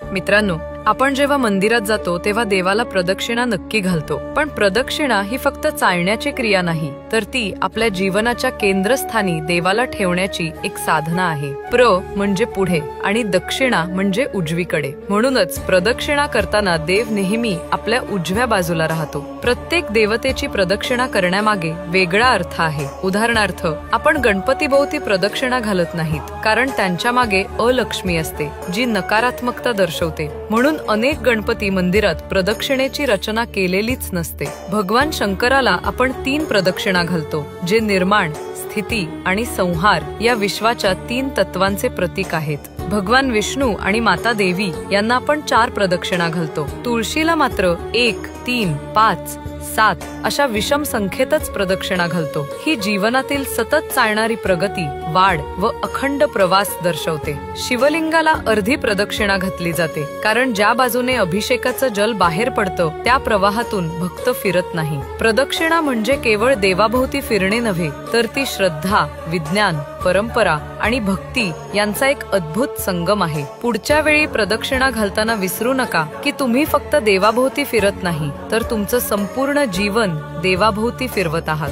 मित्रांनो, आपण जेव्हा मंदिरात जातो तेव्हा देवाला प्रदक्षिणा नक्की घालतो, पण प्रदक्षिणा ही फक्त चालण्याची क्रिया नाही, तर ती आपल्या जीवनाच्या केंद्रस्थानी देवाला ठेवण्याची एक साधना आहे। म्हणजे पुढे आणि दक्षिणा म्हणजे उजवीकडे। म्हणूनच प्रदक्षिणा करताना देव नेहमी आपल्या उजव्या बाजूला राहतो। प्रत्येक देवतेची प्रदक्षिणा करण्यामागे वेगळा अर्थ आहे। उदाहरणार्थ, आपण गणपतीभोवती प्रदक्षिणा घालत नाहीत, कारण त्यांच्या मागे अलक्ष्मी असते, जी नकारात्मकता दर्शवते। म्हणून अनेक गणपती मंदिरात प्रदक्षिणेची रचना केलेलीच नसते। भगवान शंकराला आपण 3 प्रदक्षिणा घालतो, जे निर्माण, स्थिती आणि संहार या विश्वाच्या 3 तत्वांचे प्रतीक आहेत। भगवान विष्णू आणि माता देवी यांना आपण 4 प्रदक्षिणा घालतो। तुळशीला मात्र 1, 3, 5, 7 अशा विषम संख्येतच प्रदक्षिणा घालतो। ही जीवनातील सतत चालणारी प्रगती, वाढ व अखंड प्रवास दर्शवते। शिवलिंगाला अर्धी प्रदक्षिणा घातली जाते, कारण ज्या बाजूने अभिषेकाचं जल बाहेर पडतं त्या प्रवाहातून भक्त फिरत नाही। प्रदक्षिणा म्हणजे केवळ देवाभोवती फिरणे नव्हे, तर ती श्रद्धा, विज्ञान, परंपरा आणि भक्ती यांचा एक अद्भुत संगम आहे। पुढच्या वेळी प्रदक्षिणा घालताना विसरू नका की तुम्ही फक्त देवाभोवती फिरत नाही, तर तुमचं संपूर्ण जीवन देवाभोवती फिरवत आहात।